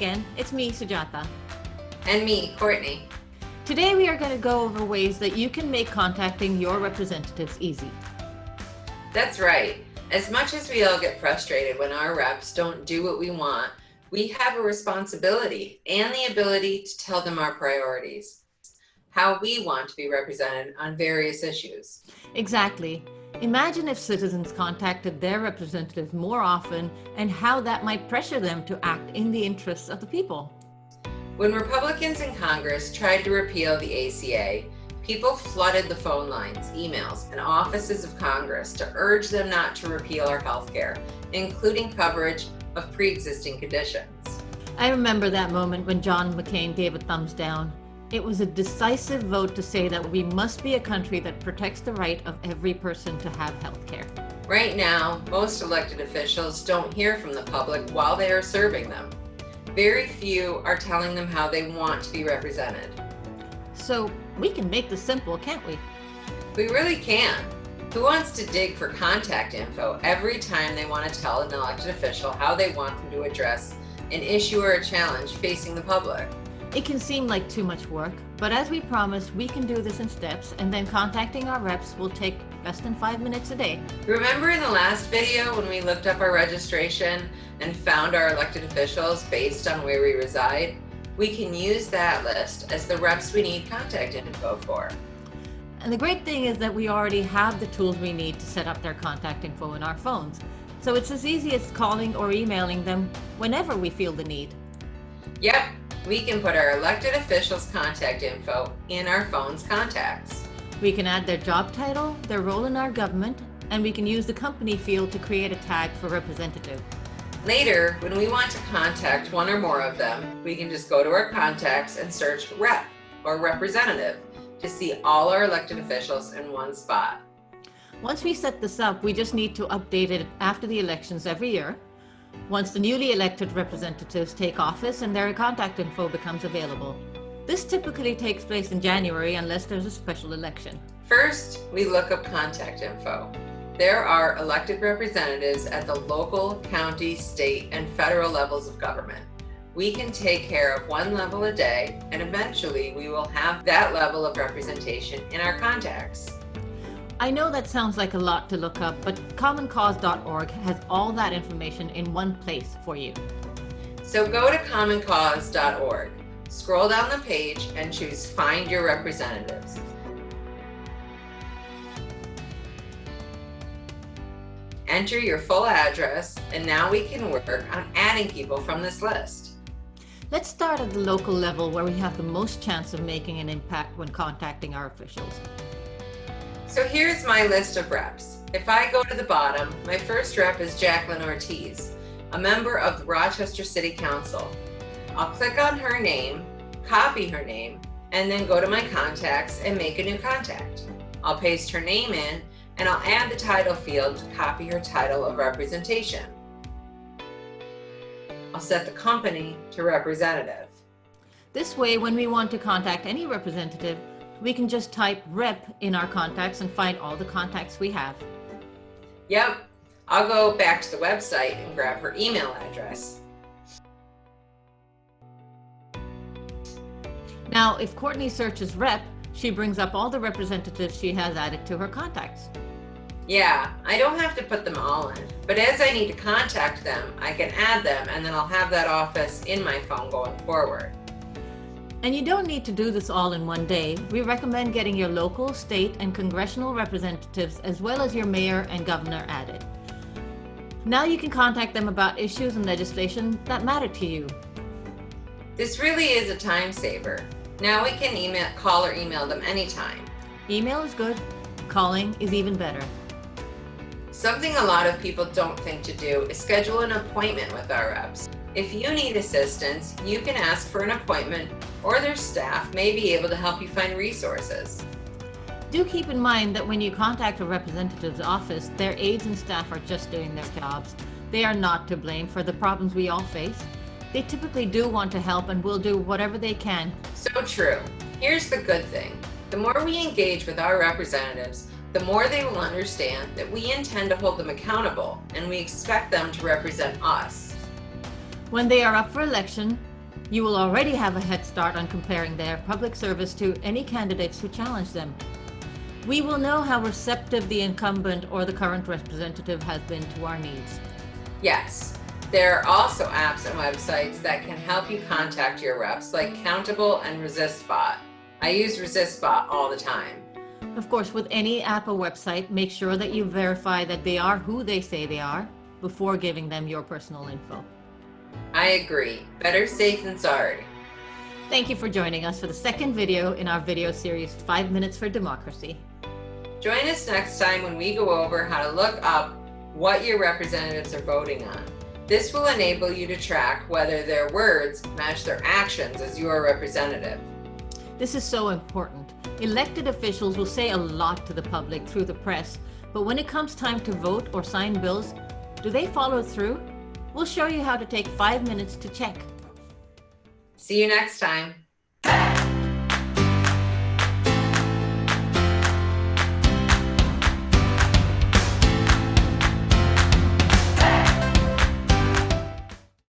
again. It's me, Sujata. And me, Courtney. Today we are going to go over ways that you can make contacting your representatives easy. That's right. As much as we all get frustrated when our reps don't do what we want, we have a responsibility and the ability to tell them our priorities, how we want to be represented on various issues. Exactly. Imagine if citizens contacted their representatives more often and how that might pressure them to act in the interests of the people. When Republicans in Congress tried to repeal the ACA, people flooded the phone lines, emails, and offices of Congress to urge them not to repeal our health care, including coverage of pre-existing conditions. I remember that moment when John McCain gave a thumbs down. It was a decisive vote to say that we must be a country that protects the right of every person to have health care. Right now, most elected officials don't hear from the public while they are serving them. Very few are telling them how they want to be represented. So we can make this simple, can't we? We really can. Who wants to dig for contact info every time they want to tell an elected official how they want them to address an issue or a challenge facing the public? It can seem like too much work, but as we promised, we can do this in steps, and then contacting our reps will take less than 5 minutes a day. Remember in the last video when we looked up our registration and found our elected officials based on where we reside? We can use that list as the reps we need contact info for. And the great thing is that we already have the tools we need to set up their contact info in our phones. So it's as easy as calling or emailing them whenever we feel the need. Yep, we can put our elected officials' contact info in our phone's contacts. We can add their job title, their role in our government, and we can use the company field to create a tag for representative. Later, when we want to contact one or more of them, we can just go to our contacts and search rep or representative to see all our elected officials in one spot. Once we set this up, we just need to update it after the elections every year, once the newly elected representatives take office and their contact info becomes available. This typically takes place in January unless there's a special election. First, we look up contact info. There are elected representatives at the local, county, state, and federal levels of government. We can take care of one level a day, and eventually we will have that level of representation in our contacts. I know that sounds like a lot to look up, but commoncause.org has all that information in one place for you. So go to commoncause.org, scroll down the page, and choose Find Your Representatives. Enter your full address, and now we can work on adding people from this list. Let's start at the local level where we have the most chance of making an impact when contacting our officials. So here's my list of reps. If I go to the bottom, my first rep is Jacqueline Ortiz, a member of the Rochester City Council. I'll click on her name, copy her name, and then go to my contacts and make a new contact. I'll paste her name in, and I'll add the title field to copy her title of representation. I'll set the company to representative. This way, when we want to contact any representative, we can just type rep in our contacts and find all the contacts we have. Yep, I'll go back to the website and grab her email address. Now, if Courtney searches rep, she brings up all the representatives she has added to her contacts. Yeah, I don't have to put them all in, but as I need to contact them, I can add them, and then I'll have that office in my phone going forward. And you don't need to do this all in one day. We recommend getting your local, state, and congressional representatives, as well as your mayor and governor added. Now you can contact them about issues and legislation that matter to you. This really is a time saver. Now we can call or email them anytime. Email is good. Calling is even better. Something a lot of people don't think to do is schedule an appointment with our reps. If you need assistance, you can ask for an appointment, or their staff may be able to help you find resources. Do keep in mind that when you contact a representative's office, their aides and staff are just doing their jobs. They are not to blame for the problems we all face. They typically do want to help and will do whatever they can. So true. Here's the good thing. The more we engage with our representatives, the more they will understand that we intend to hold them accountable and we expect them to represent us. When they are up for election, You will already have a head start on comparing their public service to any candidates who challenge them. We will know how receptive the incumbent or the current representative has been to our needs. Yes, there are also apps and websites that can help you contact your reps, like Countable and ResistBot. I use ResistBot all the time. Of course, with any app or website, make sure that you verify that they are who they say they are before giving them your personal info. I agree. Better safe than sorry. Thank you for joining us for the second video in our video series, 5 Minutes for Democracy. Join us next time when we go over how to look up what your representatives are voting on. This will enable you to track whether their words match their actions as your representative. This is so important. Elected officials will say a lot to the public through the press, but when it comes time to vote or sign bills, do they follow through? We'll show you how to take 5 minutes to check. See you next time.